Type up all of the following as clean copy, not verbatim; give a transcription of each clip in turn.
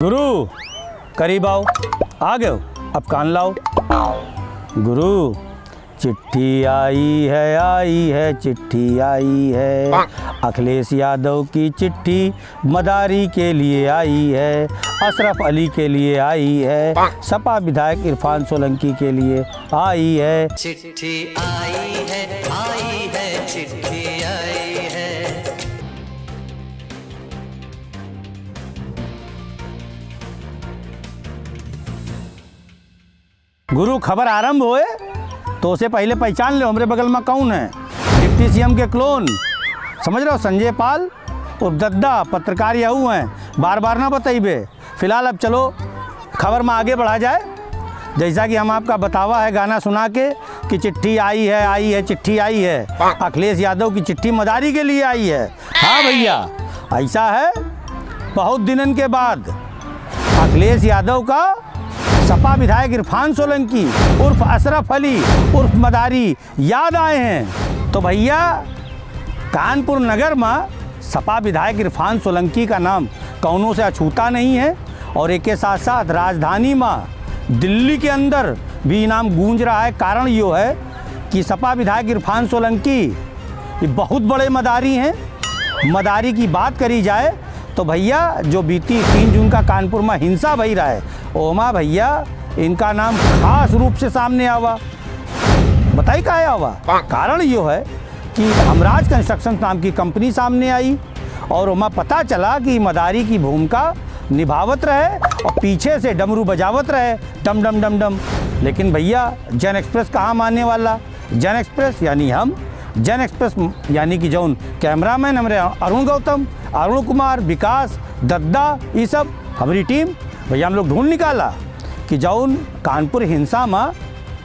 गुरु करीब आओ। आ गए हो, अब कान लाओ। गुरु चिट्ठी आई है चिट्ठी आई है। अखिलेश यादव की चिट्ठी मदारी के लिए आई है, अशरफ अली के लिए आई है, सपा विधायक इरफान सोलंकी के लिए आई है। चिट्ठी आई है चिट्ठी आई है। गुरु खबर आरंभ होए तो उसे पहले पहचान लो हमरे बगल में कौन है। डिप्टी सीएम के क्लोन समझ रहे हो, संजय पाल और दद्दा पत्रकार यहू हैं, बार बार ना बताइबे। फिलहाल अब चलो खबर में आगे बढ़ा जाए। जैसा कि हम आपका बतावा है गाना सुना के कि चिट्ठी आई है चिट्ठी आई है। अखिलेश यादव की चिट्ठी मदारी के लिए आई है। हाँ भैया ऐसा है, बहुत दिनों के बाद अखिलेश यादव का सपा विधायक इरफान सोलंकी उर्फ अशरफ अली उर्फ मदारी याद आए हैं। तो भैया कानपुर नगर में सपा विधायक इरफान सोलंकी का नाम कौनों से अछूता नहीं है, और एक के साथ साथ राजधानी में दिल्ली के अंदर भी नाम गूंज रहा है। कारण यो है कि सपा विधायक इरफान सोलंकी ये बहुत बड़े मदारी हैं। मदारी की बात करी जाए तो भैया जो बीती 3 जून का कानपुर में हिंसा भई रहा है, ओमा भैया इनका नाम खास रूप से सामने आवा। बताई का आवा? कारण यो है कि हमराज कंस्ट्रक्शन नाम की कंपनी सामने आई और ओमा पता चला कि मदारी की भूमिका निभावत रहे और पीछे से डमरू बजावत रहे, डम डम डम डम। लेकिन भैया जन एक्सप्रेस कहाँ मानने वाला? जन एक्सप्रेस यानी हम, जन एक्सप्रेस यानी कि जौन कैमरामैन हमारे अरुण गौतम, अरुण कुमार, विकास, दद्दा, ये सब हमारी टीम भैया हम लोग ढूंढ निकाला कि जौन कानपुर हिंसा में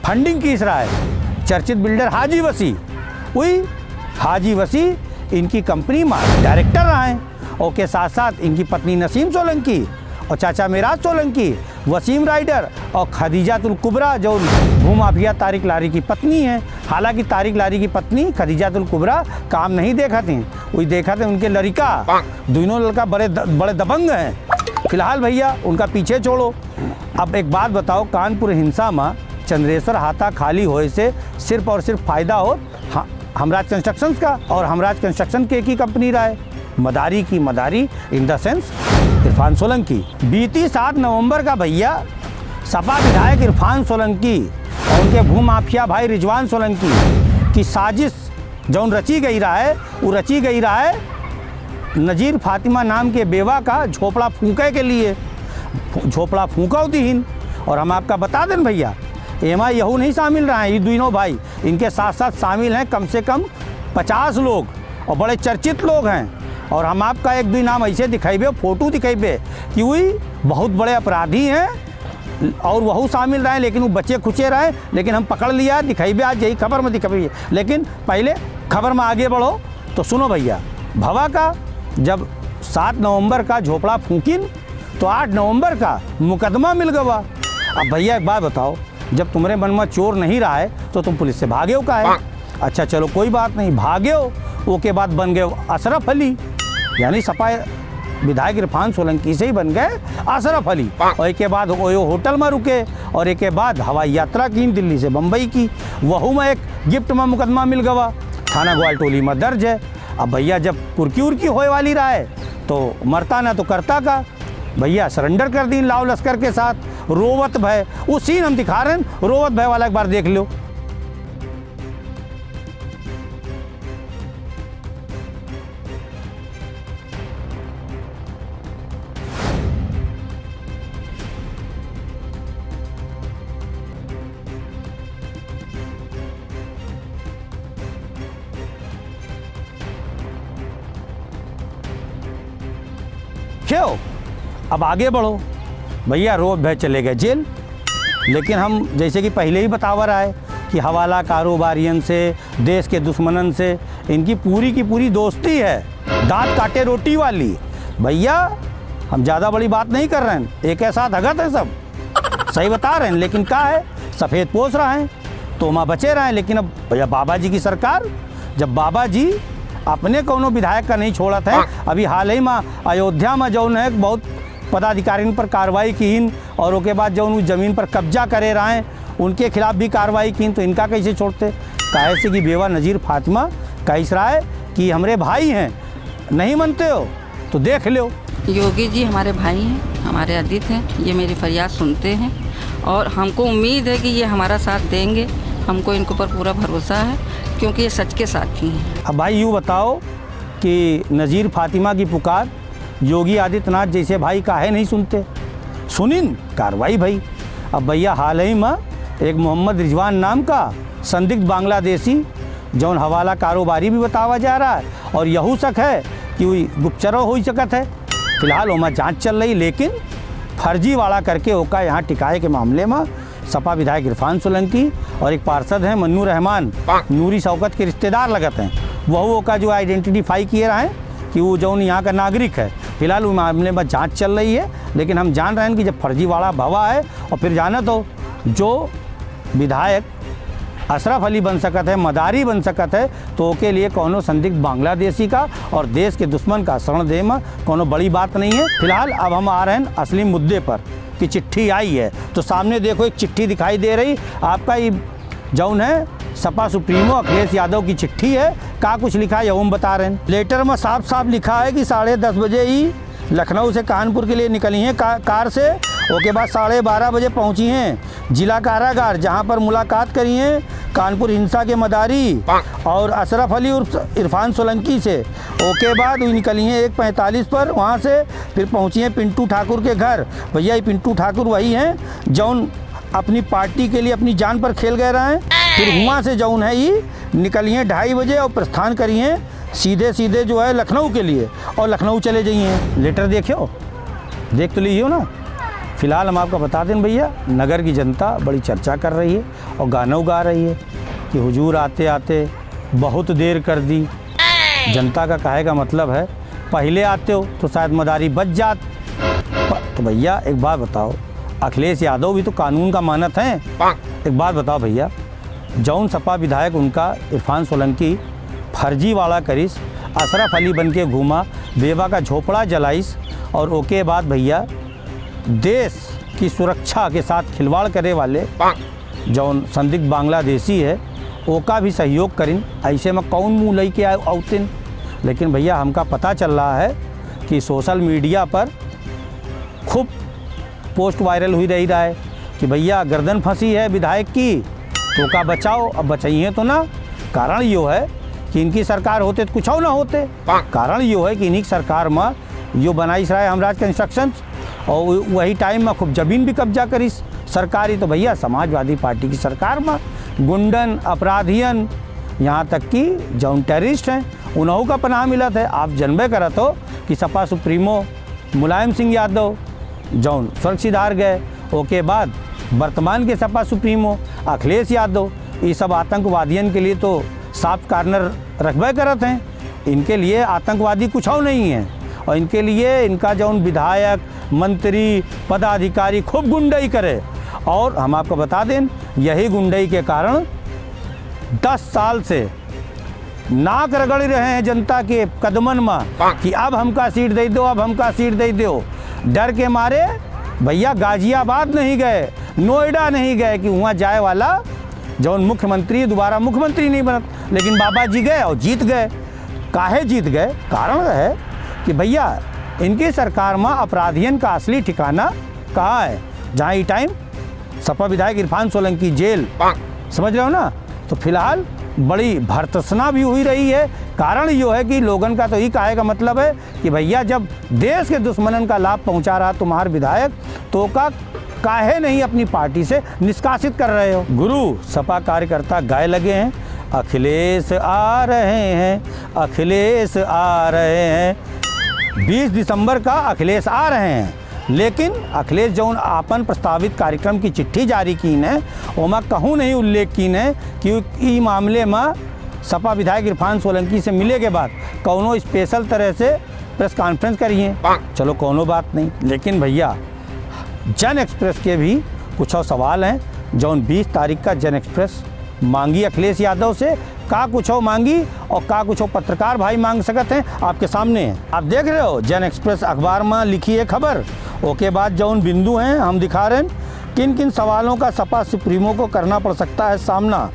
फंडिंग किस रहा है चर्चित बिल्डर हाजी वसी, वही हाजी वसी इनकी कंपनी में डायरेक्टर रहा है, और के साथ साथ इनकी पत्नी नसीम सोलंकी और चाचा मेराज सोलंकी, वसीम राइडर और खदीजातुल कुबरा जो भूमाफिया तारिक लारी की पत्नी है। हालांकि तारिक लारी की पत्नी खदीजातुल कुबरा काम नहीं देखा थी, वही देखा थे उनके लड़का, दोनों लड़का बड़े दबंग हैं। फिलहाल भैया उनका पीछे छोड़ो। अब एक बात बताओ, कानपुर हिंसा में चंद्रेश्वर हाथा खाली होए से सिर्फ और सिर्फ फायदा हो हमराज कंस्ट्रक्शंस का, और हमराज कंस्ट्रक्शन के की कंपनी रहा है मदारी की मदारी in the sense Irfan Solanki. बीती 7 नवंबर का भैया सपा विधायक इरफान सोलंकी और उनके भूमाफिया भाई रिजवान सोलंकी की साजिश जौन रची गई रहा है, वो रची गई रहा है नज़ीर फातिमा नाम के बेवा का झोपड़ा फूंके के लिए। झोपड़ा फूंका दीन, और हम आपका बता दें भैया एमा यहू नहीं शामिल रहा है, ये दोनों भाई इनके साथ साथ शामिल हैं कम से कम 50 लोग और बड़े चर्चित लोग हैं। और हम आपका एक दो नाम ऐसे दिखेबे, फोटो दिखेबे कि वही बहुत बड़े अपराधी हैं और वह शामिल रहे, लेकिन वो बच्चे खुचे रहे, लेकिन हम पकड़ लिया दिखेबे आज यही खबर में दिखेबे। लेकिन पहले खबर में आगे बढ़ो तो सुनो भैया, भवा का जब 7 नवंबर का झोपड़ा फूकिन तो 8 नवंबर का मुकदमा मिल गया। अब भैया एक बात बताओ, जब तुम्हारे मन में चोर नहीं रहा है तो तुम पुलिस से भागे हो का है? अच्छा चलो कोई बात नहीं, भागे हो, वो के बाद बन गए अशरफ अली, यानी सपा विधायक इरफान सोलंकी से ही बन गए अशरफ अली। और एक के बाद वो होटल में रुके और एक के बाद हवाई यात्रा की दिल्ली से बम्बई की, वहू में एक गिफ्ट में मुकदमा मिल गया, थाना ग्वालटोली में दर्ज है। अब भैया जब कुर्की उर्की होए वाली रहा है तो मरता ना तो करता का, भैया सरेंडर कर दी लाव लश्कर के साथ, रोवत भय। वो सीन हम दिखा रहे हैं, रोवत भय वाला एक बार देख लो। क्यों अब आगे बढ़ो भैया, रोज भय चले गए जेल। लेकिन हम जैसे कि पहले ही बतावा रहा है कि हवाला कारोबारियन से, देश के दुश्मनन से इनकी पूरी की पूरी दोस्ती है, दांत काटे रोटी वाली। भैया हम ज़्यादा बड़ी बात नहीं कर रहे हैं, एक ऐसा धगत है, सब सही बता रहे हैं। लेकिन क्या है, सफ़ेद पोस रहे हैं तो वहाँ बचे रहे हैं। लेकिन अब भैया बाबा जी की सरकार, जब बाबा जी अपने कोनो विधायक का नहीं छोड़ा था, अभी हाल ही में अयोध्या में जो है बहुत पदाधिकारियों पर कार्रवाई की और उसके बाद जो उन ज़मीन पर कब्जा करे रहे उनके खिलाफ भी कार्रवाई की, तो इनका कैसे छोड़ते। काहे से कि बेवा नज़ीर फातिमा कह रहा है कि हमारे भाई हैं, नहीं मानते हो तो देख लो। योगी जी हमारे भाई हैं, हमारे अदित हैं, ये मेरी फरियाद सुनते हैं और हमको उम्मीद है कि ये हमारा साथ देंगे। हमको इनके ऊपर पूरा भरोसा है क्योंकि ये सच के साथी हैं। अब भाई यूँ बताओ कि नज़ीर फातिमा की पुकार योगी आदित्यनाथ जैसे भाई काहे नहीं सुनते, सुनिन कार्रवाई भाई। अब भैया हाल ही में एक मोहम्मद रिजवान नाम का संदिग्ध बांग्लादेशी जौन हवाला कारोबारी भी बतावा जा रहा है और यहू शक है कि वही गुप्तचरो हो सकत है। फिलहाल ओमा जांच चल रही, लेकिन फर्जीवाड़ा करके ओका यहाँ टिकाए के मामले में सपा विधायक इरफान सोलंकी और एक पार्षद हैं मन्नू रहमान नूरी शौकत के रिश्तेदार लगत हैं, वह का जो आइडेंटिफाई किए रहे हैं कि वो जौन यहाँ का नागरिक है। फिलहाल उस मामले में जांच चल रही है, लेकिन हम जान रहे हैं कि जब फर्जीवाड़ा भवा है और फिर जाना तो जो विधायक अशरफ अली बन सकत है, मदारी बन सकत है, तो उसके लिए कोनो संदिग्ध बांग्लादेशी का और देश के दुश्मन का शरण दे में कोनो बड़ी बात नहीं है। फिलहाल अब हम आ रहे हैं असली मुद्दे पर कि चिट्ठी आई है, तो सामने देखो एक चिट्ठी दिखाई दे रही आपका, ये जौन है सपा सुप्रीमो अखिलेश यादव की चिट्ठी है। का कुछ लिखा है हम बता रहे हैं। लेटर में साफ साफ लिखा है कि 10:30 बजे ही लखनऊ से कानपुर के लिए निकली हैं कार से, उसके बाद 12:30 बजे पहुंची हैं जिला कारागार, जहां पर मुलाकात करी हैं कानपुर हिंसा के मदारी और अशरफ अली उर्फ इरफान सोलंकी से। उसके बाद वो निकली हैं 1:45 पर वहां से, फिर पहुंची हैं पिंटू ठाकुर के घर। भैया ये पिंटू ठाकुर वही हैं जौन अपनी पार्टी के लिए अपनी जान पर खेल गए रहे हैं। फिर वहाँ से जौन है ये निकली हैं 2:30 बजे और प्रस्थान करी हैं सीधे जो है लखनऊ के लिए, और लखनऊ चले जाइए। लेटर देखियो, देख तो लीजिए ना। फिलहाल हम आपको बता दें भैया, नगर की जनता बड़ी चर्चा कर रही है और गाना गा रही है कि हुजूर आते आते बहुत देर कर दी। जनता का कहे का मतलब है पहले आते हो तो शायद मदारी बच जात। तो भैया एक बात बताओ, अखिलेश यादव भी तो कानून का मानत हैं। एक बात बताओ भैया, जौन सपा विधायक उनका इरफान सोलंकी फर्जीवाड़ा करिस, अशरफ अली बन के घूमा, बेवा का झोपड़ा जलाइस और ओके बाद भैया देश की सुरक्षा के साथ खिलवाड़ करे वाले जौन संदिग्ध बांग्लादेशी है ओका भी सहयोग करिन। ऐसे में कौन मुँह लई के औतिन। लेकिन भैया हमका पता चल रहा है कि सोशल मीडिया पर खूब पोस्ट वायरल हुई रही है कि भैया गर्दन फंसी है विधायक की, तो का बचाओ। अब बचाइए तो ना, कारण यो है कि इनकी सरकार होते तो कुछ और ना होते। कारण यो है कि इन्हीं सरकार में यो बनाई रहा है हमराज कंस्ट्रक्शन और वही टाइम में खूब जमीन भी कब्जा करीस सरकारी। तो भैया समाजवादी पार्टी की सरकार में गुंडन अपराधियन यहाँ तक कि जौन टेररिस्ट हैं उन्हों का पनाह मिलत है। आप जनबे करत हो कि सपा सुप्रीमो मुलायम सिंह यादव जौन स्वर्ग सिधार गए, उसके बाद वर्तमान के सपा सुप्रीमो अखिलेश यादव, ये सब आतंकवादियों के लिए तो साफ कार्नर रखबे करत हैं। इनके लिए आतंकवादी कुछ और नहीं है और इनके लिए इनका जौन विधायक मंत्री पदाधिकारी खूब गुंडाई करे। और हम आपको बता दें यही गुंडाई के कारण 10 साल से नाक रगड़ रहे हैं जनता के कदमन में कि अब हमका सीट दे दो, अब हमका सीट दे दो। डर के मारे भैया गाजियाबाद नहीं गए, नोएडा नहीं गए कि वहाँ जाए वाला जौन मुख्यमंत्री दोबारा मुख्यमंत्री नहीं बनत, लेकिन बाबा जी गए और जीत गए। काहे जीत गए? कारण है कि भैया इनकी सरकार में अपराधियन का असली ठिकाना कहाँ है, जहाँ ये टाइम सपा विधायक इरफान सोलंकी जेल, समझ रहे हो ना। तो फिलहाल बड़ी भर्त्सना भी हुई रही है। कारण यो है कि लोगन का तो यही कहे का मतलब है कि भैया जब देश के दुश्मनन का लाभ पहुंचा रहा तुम्हारे विधायक, तो का काहे नहीं अपनी पार्टी से निष्कासित कर रहे हो। गुरु सपा कार्यकर्ता गाए लगे हैं, अखिलेश आ रहे हैं, अखिलेश आ रहे हैं। 20 दिसंबर का अखिलेश आ रहे हैं, लेकिन अखिलेश जौन आपन प्रस्तावित कार्यक्रम की चिट्ठी जारी की ने ओमा कहूँ नहीं उल्लेख की ने कि ई मामले में सपा विधायक इरफान सोलंकी से मिले के बाद कौनो स्पेशल तरह से प्रेस कॉन्फ्रेंस करिए। चलो कौनो बात नहीं, लेकिन भैया जन एक्सप्रेस के भी कुछ और सवाल हैं। जौन 20 तारीख का जन एक्सप्रेस मांगी अखिलेश यादव से, का कुछ हो मांगी और का कुछ हो पत्रकार भाई मांग सकते हैं, आपके सामने है। आप देख रहे हो जन एक्सप्रेस अखबार में लिखी है खबर ओके बाद जौन बिंदु हैं हम दिखा रहे हैं किन किन सवालों का सपा सुप्रीमो को करना पड़ सकता है सामना।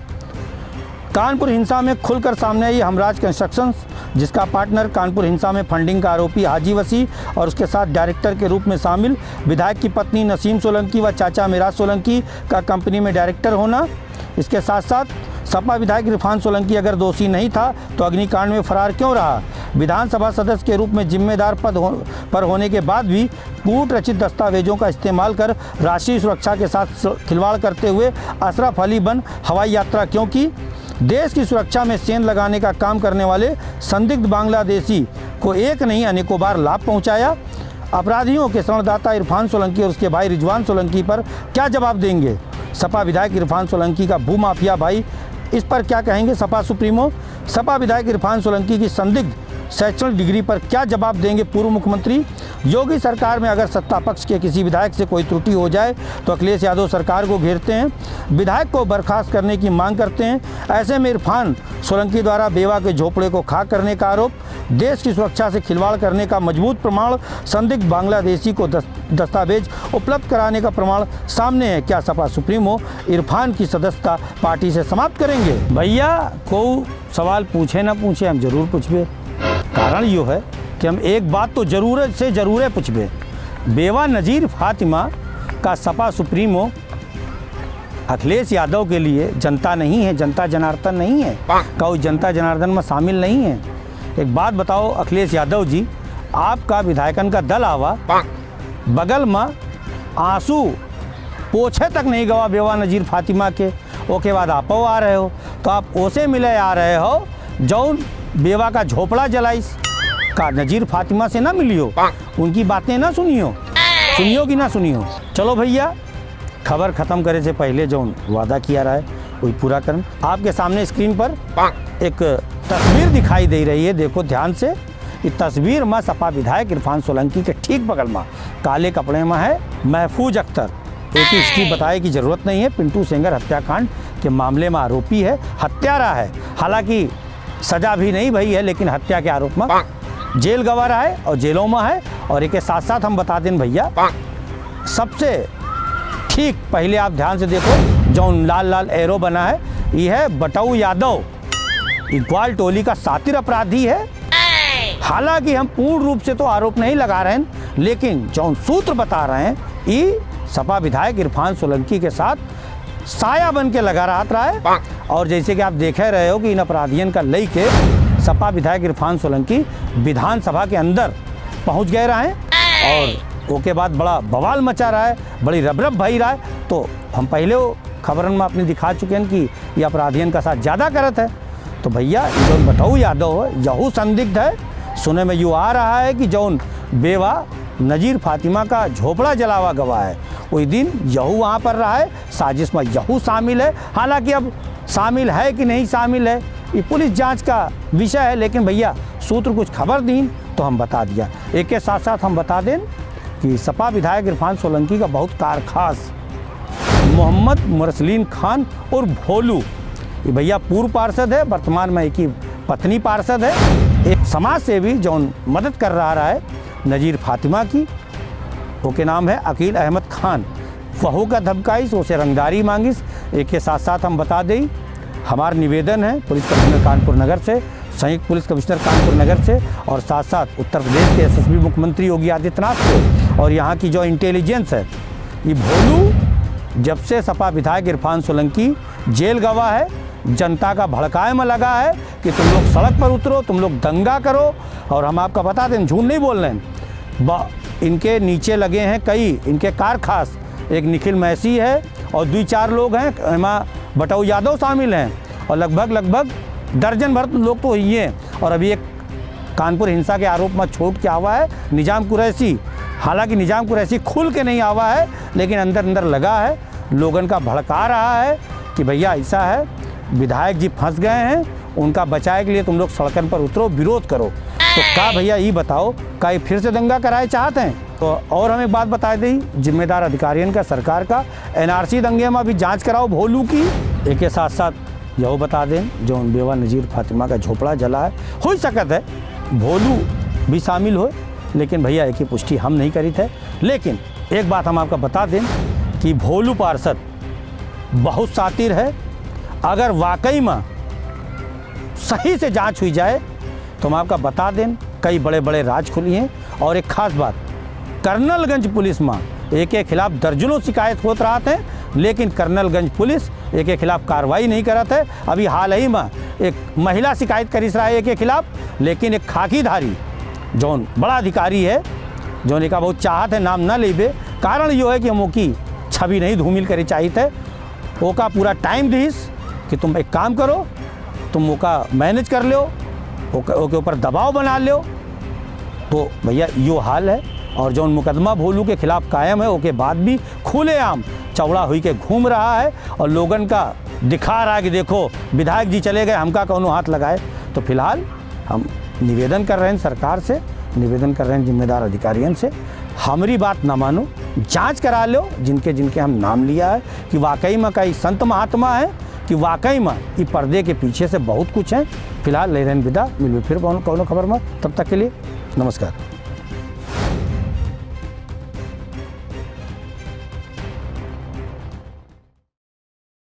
कानपुर हिंसा में खुलकर सामने आई हमराज कंस्ट्रक्शंस, जिसका पार्टनर कानपुर हिंसा में फंडिंग का आरोपी हाजी वसी और उसके साथ डायरेक्टर के रूप में शामिल विधायक की पत्नी नसीम सोलंकी व चाचा मिराज सोलंकी का कंपनी में डायरेक्टर होना। इसके साथ साथ सपा विधायक इरफान सोलंकी अगर दोषी नहीं था तो अग्निकांड में फरार क्यों रहा। विधानसभा सदस्य के रूप में जिम्मेदार पद पर होने के बाद भी कूट रचित दस्तावेजों का इस्तेमाल कर राष्ट्रीय सुरक्षा के साथ खिलवाड़ करते हुए अशरफ अली बन हवाई यात्रा क्यों की। देश की सुरक्षा में सेंध लगाने का काम करने वाले संदिग्ध बांग्लादेशी को एक नहीं अनेकों बार लाभ पहुंचाया। अपराधियों के शरणदाता इरफान सोलंकी और उसके भाई रिजवान सोलंकी पर क्या जवाब देंगे। सपा विधायक इरफान सोलंकी का भूमाफिया भाई, इस पर क्या कहेंगे सपा सुप्रीमो। सपा विधायक इरफान सोलंकी की संदिग्ध शैक्षणिक डिग्री पर क्या जवाब देंगे पूर्व मुख्यमंत्री। योगी सरकार में अगर सत्ता पक्ष के किसी विधायक से कोई त्रुटि हो जाए तो अखिलेश यादव सरकार को घेरते हैं, विधायक को बर्खास्त करने की मांग करते हैं। ऐसे में इरफान सोलंकी द्वारा बेवा के झोपड़े को खाक करने का आरोप, देश की सुरक्षा से खिलवाड़ करने का मजबूत प्रमाण, संदिग्ध बांग्लादेशी को दस्तावेज उपलब्ध कराने का प्रमाण सामने है। क्या सपा सुप्रीमो इरफान की सदस्यता पार्टी से समाप्त करेंगे। भैया को सवाल पूछे ना पूछे हम जरूर पूछबे। कारण यो है कि हम एक बात तो जरूर से जरूर पूछबे। बेवा नज़ीर फातिमा का सपा सुप्रीमो अखिलेश यादव के लिए जनता नहीं है, जनता जनार्दन नहीं है, कोई जनता जनार्दन में शामिल नहीं है। एक बात बताओ अखिलेश यादव जी, आपका विधायकन का दल आवा बगल में आंसू पोछे तक नहीं गवा बेवा नज़ीर फातिमा के, ओके बाद आप आ रहे हो तो आप ओसे मिले आ रहे हो जौन बेवा का झोपड़ा जलाइस का नज़ीर फातिमा से ना मिलियो, उनकी बातें ना सुनियो कि ना सुनियो। चलो भैया खबर ख़त्म करे से पहले जो वादा किया रहा है वही पूरा करन। आपके सामने स्क्रीन पर एक तस्वीर दिखाई दे रही है, देखो ध्यान से। इस तस्वीर में सपा विधायक इरफान सोलंकी के ठीक बगल में काले कपड़े में है महफूज अख्तर। एक ही इसकी बताए की ज़रूरत नहीं है, पिंटू सेंगर हत्याकांड के मामले में आरोपी है, हत्यारा है। हालांकि सजा भी नहीं भई है लेकिन हत्या के आरोप में जेल गवा रहा है और जेलों में है। और एक के साथ साथ हम बता दें भैया, सबसे ठीक पहले आप ध्यान से देखो जो लाल लाल एरो बना है, ये है बटऊ यादव, इकबाल टोली का सातिर अपराधी है। हालांकि हम पूर्ण रूप से तो आरोप नहीं लगा रहे हैं, लेकिन जो सूत्र बता रहे हैं ये सपा विधायक इरफान सोलंकी के साथ साया बन के लगा रहा है। और जैसे कि आप देख रहे हो कि इन अपराधियों का लई के सपा विधायक इरफान सोलंकी विधानसभा के अंदर पहुंच गए रहे और उसके बाद बड़ा बवाल मचा रहा है, बड़ी रबरब भई रहा है। तो हम पहले खबरन में अपने दिखा चुके हैं कि ये अपराधियों का साथ ज़्यादा करत है। तो भैया जो बटऊ यादव है यहू संदिग्ध है। सुने में यूँ आ रहा है कि जौन बेवा नज़ीर फातिमा का झोपड़ा जलावा गवा है उस दिन यहू वहाँ पर रहा है, साजिश में यहू शामिल है। हालांकि अब शामिल है कि नहीं शामिल है ये पुलिस जांच का विषय है, लेकिन भैया सूत्र कुछ खबर दी तो हम बता दिया। एक के साथ साथ हम बता दें कि सपा विधायक इरफान सोलंकी का बहुत कारखास मोहम्मद मुरसलीन खान और भोलू, ये भैया पूर्व पार्षद है, वर्तमान में एक ही पत्नी पार्षद है। एक समाज सेवी जो मदद कर रहा है नज़ीर फातिमा की, वो के नाम है अकील अहमद खान, वहू का धमकाइस उसे रंगदारी मांगिस। एक के साथ साथ हम बता दें हमारा निवेदन है पुलिस कमिश्नर कानपुर नगर से, संयुक्त पुलिस कमिश्नर कानपुर नगर से और साथ साथ उत्तर प्रदेश के यशस्वी मुख्यमंत्री योगी आदित्यनाथ से और यहाँ की जो इंटेलिजेंस है, ये भोलू जब से सपा विधायक इरफान सोलंकी जेल गवा है जनता का भड़काए में लगा है कि तुम लोग सड़क पर उतरो, तुम लोग दंगा करो। और हम आपका बता दें, झूठ नहीं बोल रहे हैं, इनके नीचे लगे हैं कई इनके कारखास, एक निखिल मैसी है और 2-4 लोग हैं, एमा बटऊ यादव शामिल हैं और लगभग दर्जन भर लोग तो ही हैं। और अभी एक कानपुर हिंसा के आरोप में छोड़ के आवा है निजाम कुरैशी। हालांकि निजाम कुरैशी खुल के नहीं आवा है लेकिन अंदर लगा है, लोगन का भड़का रहा है कि भैया ऐसा है विधायक जी फंस गए हैं, उनका बचाए के लिए तुम लोग सड़कन पर उतरो, विरोध करो। तो क्या भैया ये बताओ क्या ये फिर से दंगा कराए चाहते हैं। तो और हमें एक बात बता दी, जिम्मेदार अधिकारियों का सरकार का NRC दंगे में भी जांच कराओ भोलू की। एक के साथ साथ यह बता दें जो बेवा नज़ीर फातिमा का झोपड़ा जला है, हो सकत है भोलू भी शामिल हो, लेकिन भैया एक ही पुष्टि हम नहीं करी थे। लेकिन एक बात हम आपका बता दें कि भोलू पार्षद बहुत शातिर है। अगर वाकई में सही से जांच हुई जाए तो हम आपका बता दें कई बड़े बड़े राज खुली हैं। और एक खास बात, कर्नलगंज पुलिस में एक के खिलाफ दर्जनों शिकायत होते रहते हैं, लेकिन कर्नलगंज पुलिस एक के खिलाफ कार्रवाई नहीं करत है। अभी हाल ही में एक महिला शिकायत करी रहा है एक के खिलाफ, लेकिन एक खाकीधारी जौन बड़ा अधिकारी है जौन एक बहुत चाहत है, नाम न लेबे, कारण यो है कि हम की छवि नहीं धूमिल करे चाहिए थे। ओका पूरा टाइम दीस कि तुम एक काम करो, तुम ओका मैनेज कर लो, ओके ऊपर दबाव बना लो। तो भैया यो हाल है। और जौन मुकदमा भोलू के खिलाफ कायम है ओके बाद भी खुलेआम चौड़ा हुई के घूम रहा है और लोगन का दिखा रहा है कि देखो विधायक जी चले गए, हमका कौनो हाथ लगाए। तो फिलहाल हम निवेदन कर रहे हैं सरकार से, निवेदन कर रहे हैं जिम्मेदार अधिकारियों से, हमारी बात ना मानो, जांच करा लो जिनके जिनके हम नाम लिया है कि वाकई में कई संत महात्मा है कि वाकई में ये पर्दे के पीछे से बहुत कुछ है। फिलहाल ले रहे हैं विदा, मिलवे फिर कौनो खबर में, तब तक के लिए नमस्कार।